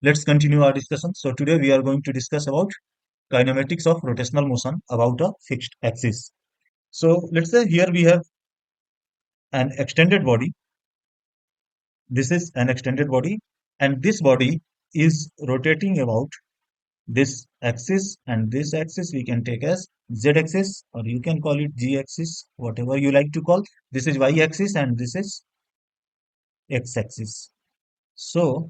let's continue our discussion. So today we are going to discuss about kinematics of rotational motion about a fixed axis. So let's say here we have an extended body. This is an extended body, and this body is rotating about this axis, and this axis we can take as z axis, or you can call it g axis, whatever you like to call. This is y axis and this is x axis. So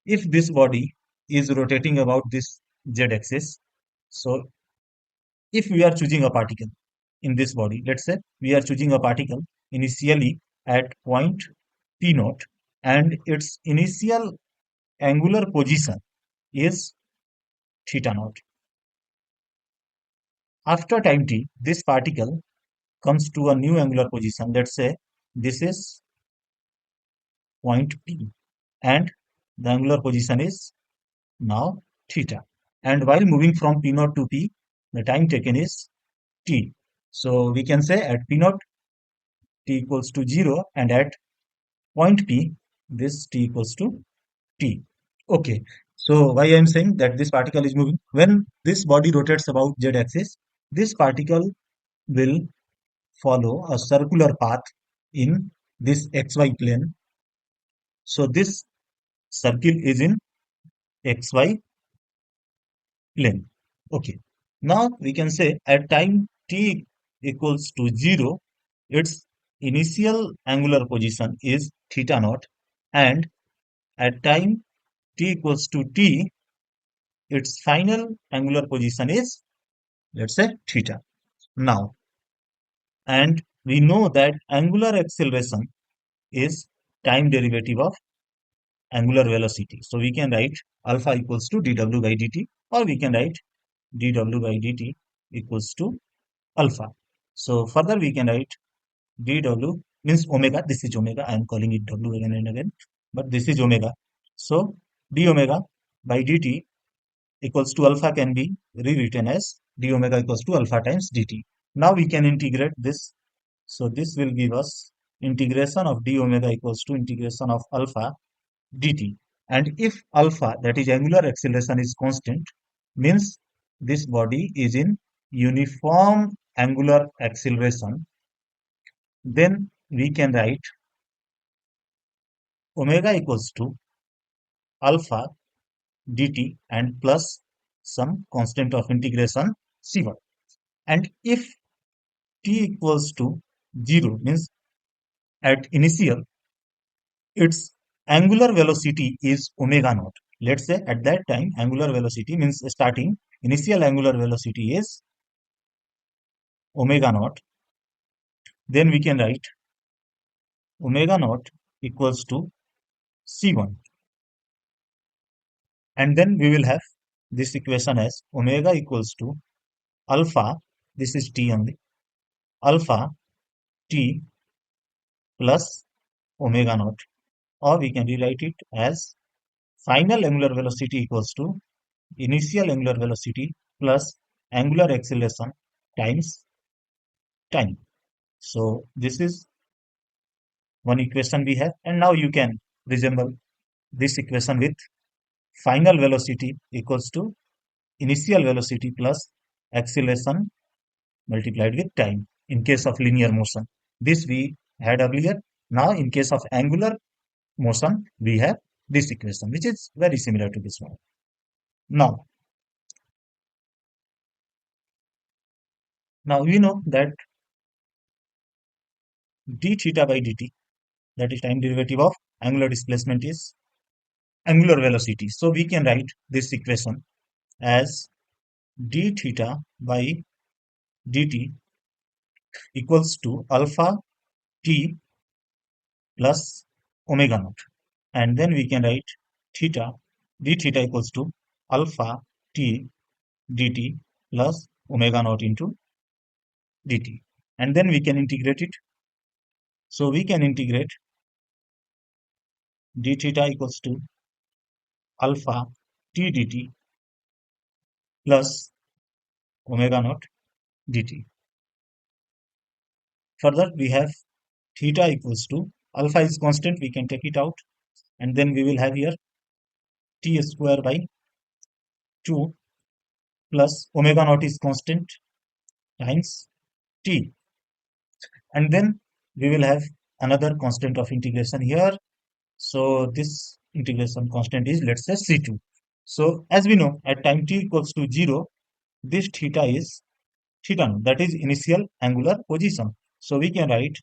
if this body is rotating about this z axis, so if we are choosing a particle in this body, let's say we are choosing a particle initially at point p naught, and its initial angular position is theta naught. After time t, this particle comes to a new angular position. Let's say this is point P, and the angular position is now theta. And while moving from P naught to P, the time taken is t. So we can say at P naught t equals to 0, and at point P this t equals to t. Okay. So why I am saying that this particle is moving? When this body rotates about z axis, this particle will follow a circular path in this xy plane. So this circle is in xy plane. Okay. Now we can say at time t equals to 0, its initial angular position is theta naught, and at time t equals to t, its final angular position is, let's say, theta. Now, and we know that angular acceleration is time derivative of angular velocity. So we can write alpha equals to dw by dt, or we can write dw by dt equals to alpha. So further we can write dw means omega. This is omega. I am calling it w again and again, but this is omega. So d omega by dt equals to alpha can be rewritten as d omega equals to alpha times dt. Now we can integrate this. So this will give us integration of d omega equals to integration of alpha dt. And if alpha, that is angular acceleration, is constant, means this body is in uniform angular acceleration, then we can write omega equals to alpha dt and plus some constant of integration c1. And if t equals to 0, means at initial its angular velocity is omega naught. Let's say at that time angular velocity means starting initial angular velocity is omega naught. Then we can write omega naught equals to c1, and then we will have this equation as omega equals to alpha, this is t only, alpha t plus omega naught, or we can rewrite it as final angular velocity equals to initial angular velocity plus angular acceleration times time. So this is one equation we have, and now you can resemble this equation with final velocity equals to initial velocity plus acceleration multiplied with time in case of linear motion. This we had earlier. Now in case of angular motion, we have this equation, which is very similar to this one. Now, now we know that d theta by dt, that is time derivative of angular displacement, is angular velocity. So we can write this equation as d theta by dt equals to alpha t plus omega naught. And then we can write theta, d theta equals to alpha t dt plus omega naught into dt. And then we can integrate it. So we can integrate d theta equals to alpha t dt plus omega naught dt. Further, we have theta equals to alpha is constant, we can take it out, and then we will have here t square by 2 plus omega naught is constant times t. And then we will have another constant of integration here. So this integration constant is, let's say, c2. So as we know, at time t equals to 0, this theta is theta naught, that is initial angular position. So we can write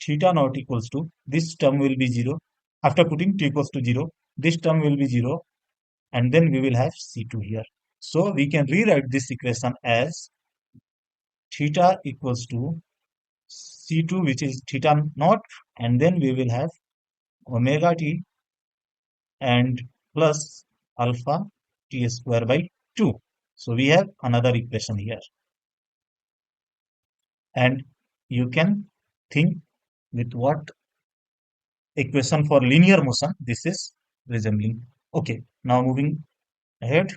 theta naught equals to, this term will be 0. After putting t equals to 0, this term will be 0, and then we will have c2 here. So we can rewrite this equation as theta equals to c2, which is theta naught, and then we will have omega t and plus alpha t square by 2. So we have another equation here. And you can think with what equation for linear motion this is resembling. Okay, now moving ahead.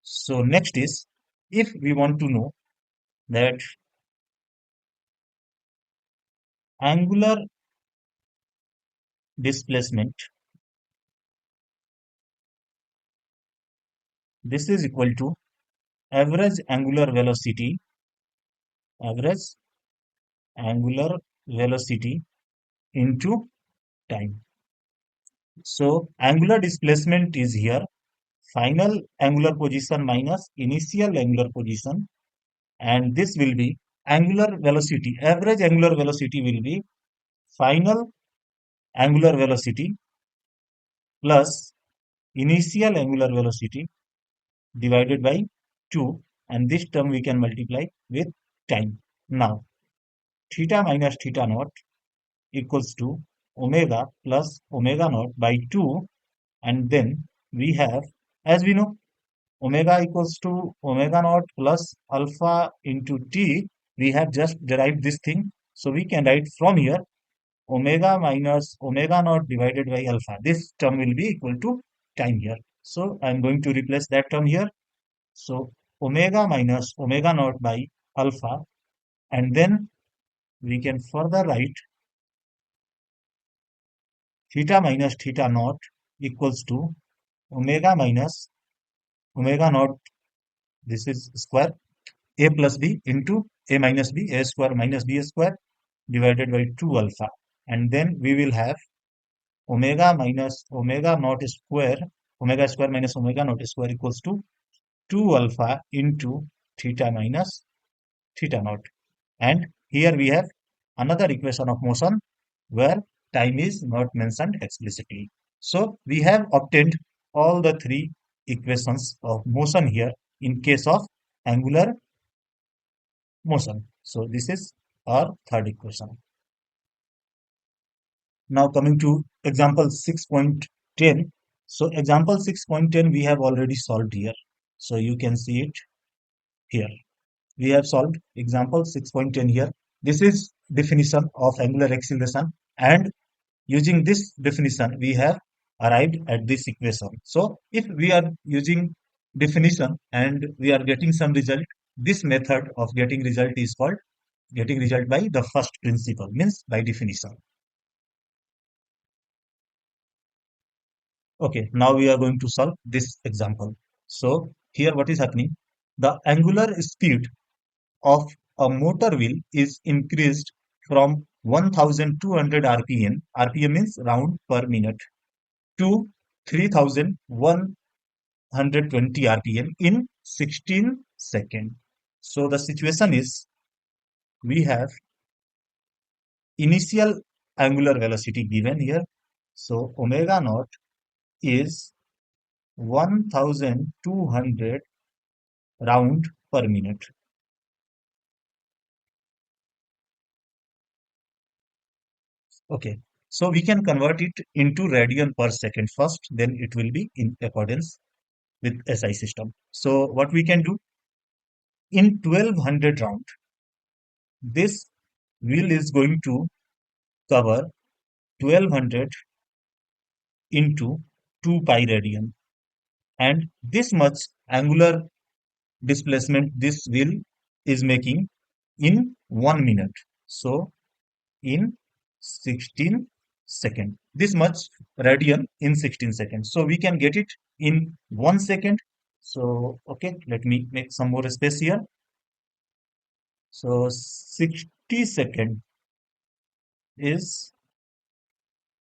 So next is, if we want to know that angular displacement, this is equal to average angular velocity, average angular velocity into time. So angular displacement is here, final angular position minus initial angular position, and this will be angular velocity. Average angular velocity will be final angular velocity plus initial angular velocity divided by 2, and this term we can multiply with time. Now, theta minus theta naught equals to omega plus omega naught by 2, and then we have, as we know, omega equals to omega naught plus alpha into t. We have just derived this thing, so we can write from here omega minus omega naught divided by alpha. This term will be equal to time here. So I am going to replace that term here. So omega minus omega naught by alpha, and then we can further write theta minus theta naught equals to omega minus omega naught, this is square, a plus b into a minus b, a square minus b square divided by 2 alpha, and then we will have omega minus omega naught square, omega square minus omega naught square equals to 2 alpha into theta minus theta naught. And here we have another equation of motion where time is not mentioned explicitly. So we have obtained all the three equations of motion here in case of angular motion. So this is our third equation. Now coming to example 6.10. So example 6.10 we have already solved here. So you can see it here. We have solved example 6.10 here. This is definition of angular acceleration, and using this definition we have arrived at this equation. So if we are using definition and we are getting some result, this method of getting result is called getting result by the first principle, means by definition. Okay, now we are going to solve this example. So here what is happening? The angular speed of a motor wheel is increased from 1200 rpm, rpm means round per minute, to 3120 rpm in 16 seconds. So the situation is, we have initial angular velocity given here. So omega naught is 1200 round per minute. Okay, so we can convert it into radian per second first, then it will be in accordance with SI system. So what we can do, in 1200 round, this wheel is going to cover 1200 into 2 pi radian, and this much angular displacement this wheel is making in 1 minute. So in 16 second. This much radian in 16 seconds. So we can get it in 1 second. So, okay, let me make some more space here. So 60 second is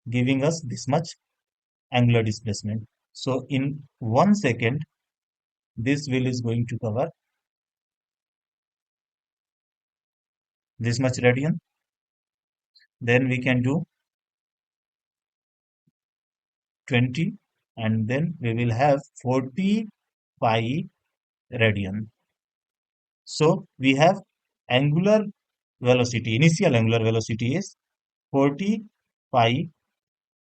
giving us this much angular displacement. So in 1 second, this wheel is going to cover this much radian. Then we can do 20, and then we will have 40 pi radian. So we have angular velocity, initial angular velocity is 40 pi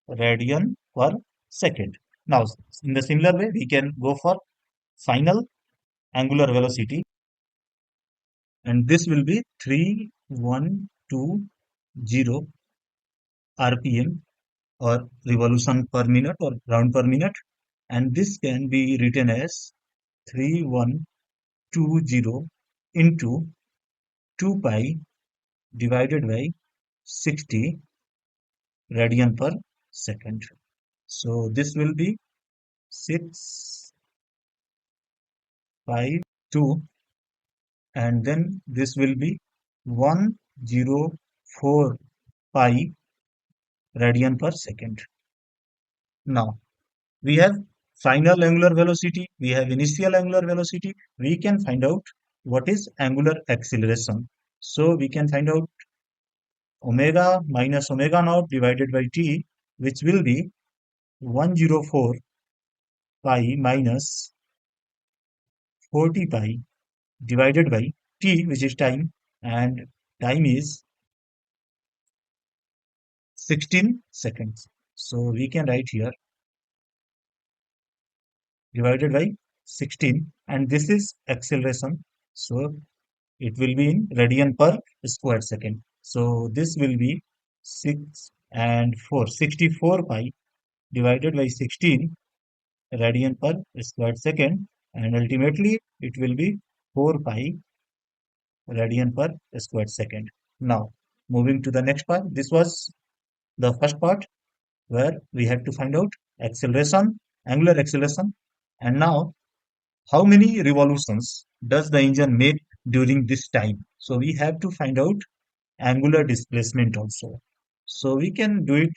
radian per second. Now, in the similar way, we can go for final angular velocity, and this will be 3120 RPM, or revolution per minute, or round per minute, and this can be written as 3120 into 2 pi divided by 60 radian per second. So this will be 652, and then this will be 104 pi radian per second. Now we have final angular velocity, we have initial angular velocity. We can find out what is angular acceleration. So we can find out omega minus omega naught divided by t, which will be 104 pi minus 40 pi divided by t, which is time, and time is 16 seconds. So we can write here divided by 16, and this is acceleration. So it will be in radian per square second. So this will be 6 and 4, 64 pi divided by 16 radian per square second, and ultimately it will be 4 pi radian per square second. Now, moving to the next part, this was the first part where we had to find out acceleration, angular acceleration, and now how many revolutions does the engine make during this time? So we have to find out angular displacement also. So we can do it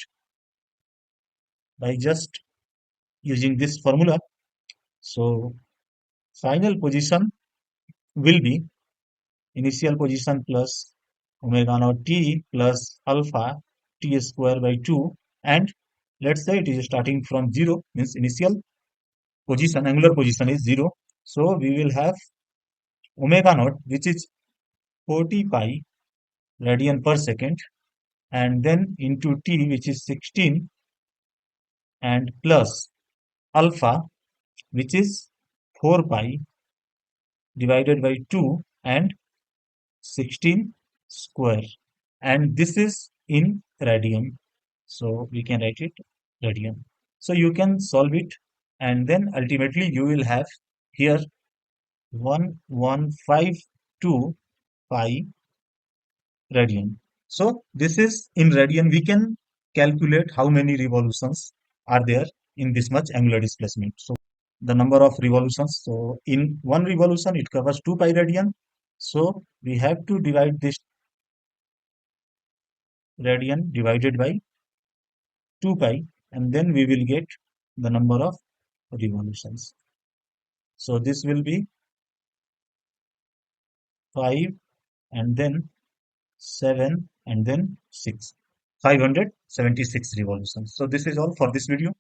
by just using this formula. So final position will be initial position plus omega naught t plus alpha t square by 2, and let's say it is starting from 0, means initial position, angular position is 0. So we will have omega naught, which is 40 pi radian per second, and then into t, which is 16, and plus alpha, which is 4 pi divided by 2 and 16 square, and this is in radian, so we can write it radian. So you can solve it, and then ultimately you will have here 1152 pi radian. So this is in radian. We can calculate how many revolutions are there in this much angular displacement. So the number of revolutions. So in one revolution, it covers 2 pi radian. So we have to divide this radian divided by 2 pi, and then we will get the number of revolutions. So this will be 5, and then 7, and then 6. 576 revolutions. So this is all for this video.